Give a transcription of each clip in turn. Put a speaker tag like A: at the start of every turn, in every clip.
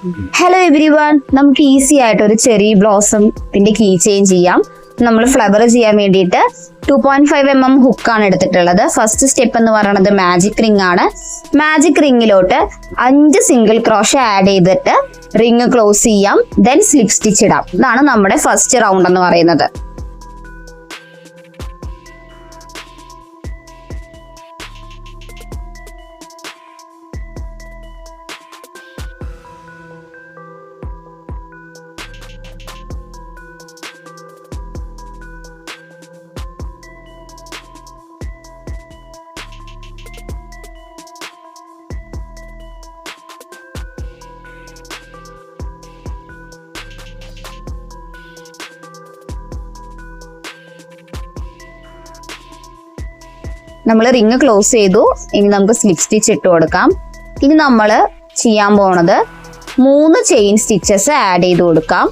A: Hello every one, നമുക്ക് easy ആയിട്ട് ഒരു ചെറി ബ്ലോസത്തിന്റെ കീ ചെയിൻ ചെയ്യാം. നമ്മൾ ഫ്ലവർ ചെയ്യാൻ വേണ്ടിയിട്ട് 2.5 mm ഹുക്കാണ് എടുത്തിട്ടുള്ളത്. ഫസ്റ്റ് സ്റ്റെപ്പ് എന്ന് പറയുന്നത് മാജിക് റിംഗ് ആണ്. മാജിക് റിംഗിലോട്ട് 5 സിംഗിൾ ക്രോഷേ ആഡ് ചെയ്തിട്ട് റിംഗ് ക്ലോസ് ചെയ്യാം. ദെൻ സ്ലിപ്പ് സ്റ്റിച്ച് ഇടാം. ഇതാണ് നമ്മുടെ ഫസ്റ്റ് റൗണ്ട് എന്ന് പറയുന്നത്. നമ്മൾ റിങ് ക്ലോസ് ചെയ്തു. ഇനി നമുക്ക് സ്ലിപ്പ് സ്റ്റിച്ച് ഇട്ട് കൊടുക്കാം. ഇനി നമ്മൾ ചെയ്യാൻ പോണത് 3 ചെയിൻ സ്റ്റിച്ചസ് ആഡ് ചെയ്ത് കൊടുക്കാം.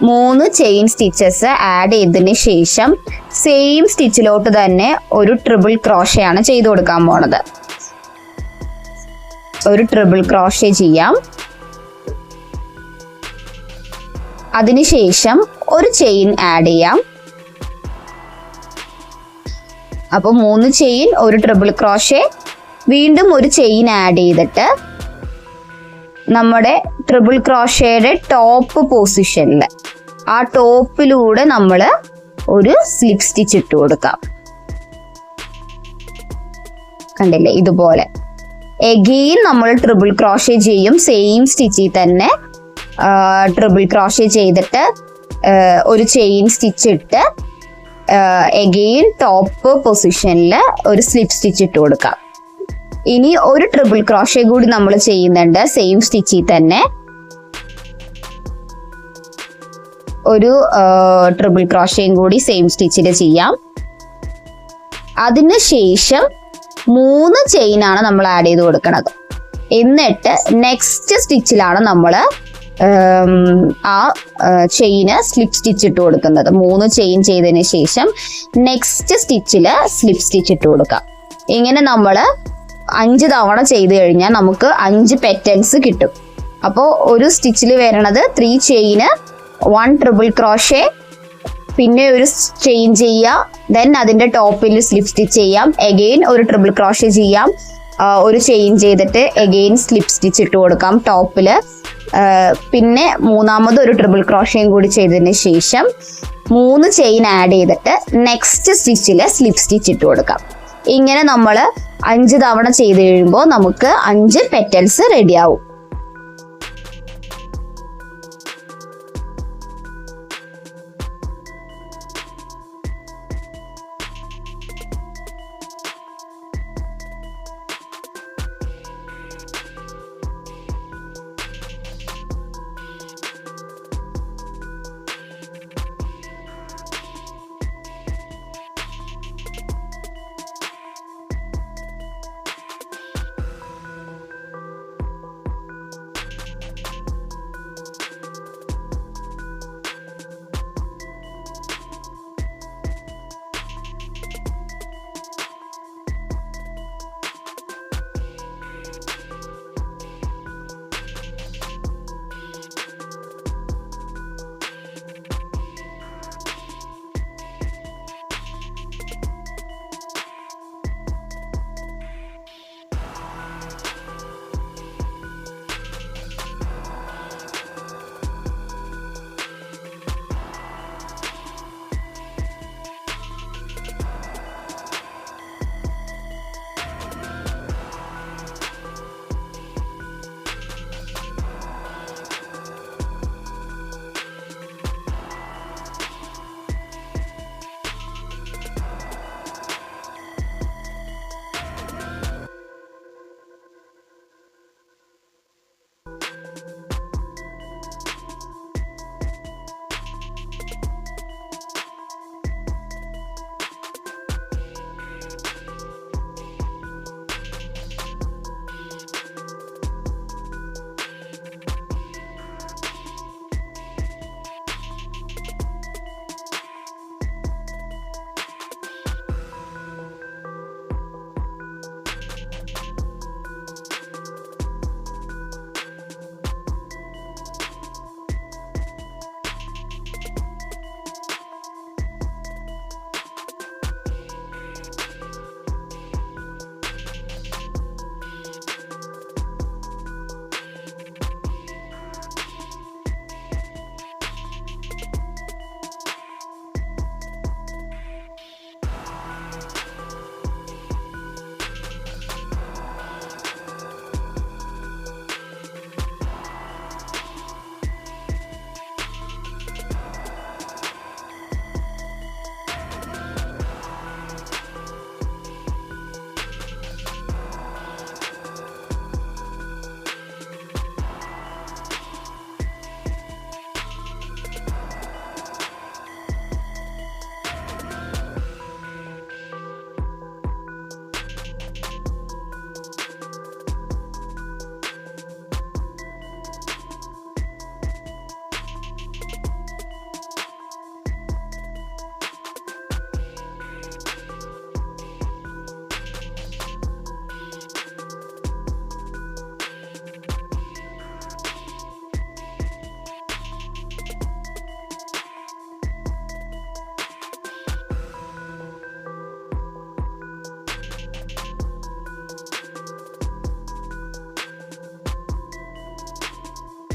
A: 3 ചെയിൻ സ്റ്റിച്ചസ് ആഡ് ചെയ്തതിന് ശേഷം സെയിം സ്റ്റിച്ചിലോട്ട് തന്നെ ഒരു ട്രിപ്പിൾ ക്രോഷേ ആണ് ചെയ്ത് കൊടുക്കാൻ പോണത്. ഒരു ട്രിപ്പിൾ ക്രോഷേ ചെയ്യാം. അതിനുശേഷം ഒരു ചെയിൻ ആഡ് ചെയ്യാം. അപ്പോൾ 3 ചെയിൻ, ഒരു ട്രിപ്പിൾ ക്രോഷേ, വീണ്ടും ഒരു ചെയിൻ ആഡ് ചെയ്തിട്ട് നമ്മുടെ ട്രിപ്പിൾ ക്രോഷയുടെ ടോപ്പ് പൊസിഷനിൽ ആ ടോപ്പിലൂടെ നമ്മൾ ഒരു സ്ലിപ്പ് സ്റ്റിച്ച് ഇട്ട് കൊടുക്കാം. കണ്ടില്ലേ, ഇതുപോലെ. എഗെയിൻ നമ്മൾ ട്രിപ്പിൾ ക്രോഷേ ചെയ്യും. സെയിം സ്റ്റിച്ചിൽ തന്നെ ട്രിപ്പിൾ ക്രോഷേ ചെയ്തിട്ട് ഒരു ചെയിൻ സ്റ്റിച്ച് ഇട്ട് എഗെയിൻ ടോപ്പ് പൊസിഷനിൽ ഒരു സ്ലിപ്പ് സ്റ്റിച്ച് ഇട്ട് കൊടുക്കാം. ഇനി ഒരു ട്രിപ്പിൾ ക്രോഷേ കൂടി നമ്മൾ ചെയ്യുന്നുണ്ട്. സെയിം സ്റ്റിച്ചിൽ തന്നെ ഒരു ട്രിപ്പിൾ ക്രോഷയും കൂടി സെയിം സ്റ്റിച്ചിൽ ചെയ്യാം. അതിനുശേഷം 3 ചെയിനാണ് നമ്മൾ ആഡ് ചെയ്ത് കൊടുക്കുന്നത്. എന്നിട്ട് നെക്സ്റ്റ് സ്റ്റിച്ചിലാണ് നമ്മൾ ആ ചെയിന് സ്ലിപ്പ് സ്റ്റിച്ച് ഇട്ട് കൊടുക്കുന്നത്. 3 ചെയിൻ ചെയ്തതിന് ശേഷം നെക്സ്റ്റ് സ്റ്റിച്ചിൽ സ്ലിപ്പ് സ്റ്റിച്ച് ഇട്ട് കൊടുക്കാം. ഇങ്ങനെ നമ്മൾ 5 തവണ ചെയ്ത് കഴിഞ്ഞാൽ നമുക്ക് 5 പെറ്റൽസ് കിട്ടും. അപ്പോൾ ഒരു സ്റ്റിച്ചിൽ വരണത് 3 ചെയിന്, 1 ട്രിപ്പിൾ ക്രോഷേ, പിന്നെ ഒരു ചെയിൻ ചെയ്യുക, ദെൻ അതിൻ്റെ ടോപ്പിൽ സ്ലിപ്പ് സ്റ്റിച്ച് ചെയ്യാം, എഗെയിൻ ഒരു ട്രിപ്പിൾ ക്രോഷേ ചെയ്യാം, ഒരു ചെയിൻ ചെയ്തിട്ട് എഗെയിൻ സ്ലിപ്പ് സ്റ്റിച്ച് ഇട്ട് കൊടുക്കാം ടോപ്പിൽ. പിന്നെ മൂന്നാമത് ഒരു ട്രിപ്പിൾ ക്രോഷയും കൂടി ചെയ്തതിന് ശേഷം 3 ചെയിൻ ആഡ് ചെയ്തിട്ട് നെക്സ്റ്റ് സ്റ്റിച്ചിൽ സ്ലിപ്പ് സ്റ്റിച്ച് ഇട്ട് കൊടുക്കാം. ഇങ്ങനെ നമ്മൾ 5 തവണ ചെയ്ത് കഴിയുമ്പോൾ നമുക്ക് 5 പെറ്റൽസ് റെഡിയാവും.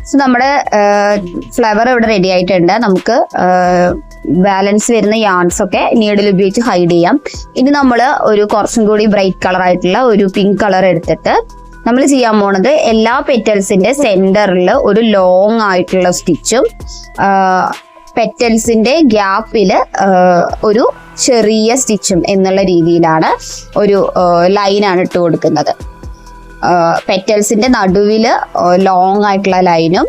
A: സോ നമ്മുടെ ഫ്ലവർ ഇവിടെ റെഡി ആയിട്ടുണ്ട്. നമുക്ക് ബാലൻസ് വരുന്ന യാൺസ് ഒക്കെ നീഡിൽ ഉപയോഗിച്ച് ഹൈഡ് ചെയ്യാം. ഇനി നമ്മൾ ഒരു കുറച്ചും കൂടി ബ്രൈറ്റ് കളർ ആയിട്ടുള്ള ഒരു പിങ്ക് കളർ എടുത്തിട്ട് നമ്മൾ ചെയ്യാൻ പോണത് എല്ലാ പെറ്റൽസിന്റെ സെന്ററിൽ ഒരു ലോങ് ആയിട്ടുള്ള സ്റ്റിച്ചും പെറ്റൽസിന്റെ ഗ്യാപ്പിൽ ഒരു ചെറിയ സ്റ്റിച്ചും എന്നുള്ള രീതിയിലാണ് ഒരു ലൈനാണ് ഇട്ട് കൊടുക്കുന്നത്. പെറ്റൽസിന്റെ നടുവിൽ ലോങ് ആയിട്ടുള്ള ലൈനും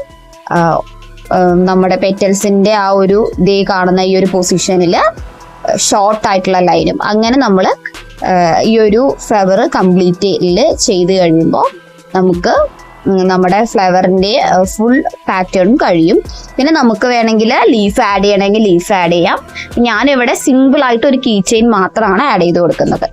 A: നമ്മുടെ പെറ്റൽസിന്റെ ആ ഒരു ദേ കാണുന്ന ഈ ഒരു പൊസിഷനിൽ ഷോർട്ട് ആയിട്ടുള്ള ലൈനും, അങ്ങനെ നമ്മൾ ഈ ഒരു ഫ്ലവർ കംപ്ലീറ്റ് ചെയ്ത് കഴിയുമ്പോൾ നമുക്ക് നമ്മുടെ ഫ്ലവറിന്റെ ഫുൾ പാറ്റേണും കഴിയും. പിന്നെ നമുക്ക് വേണമെങ്കിൽ ലീഫ് ആഡ് ചെയ്യണമെങ്കിൽ ലീഫ് ആഡ് ചെയ്യാം. ഞാനിവിടെ സിമ്പിൾ ആയിട്ട് ഒരു കീ ചെയിൻ മാത്രമാണ് ആഡ് ചെയ്ത് കൊടുക്കുന്നത്.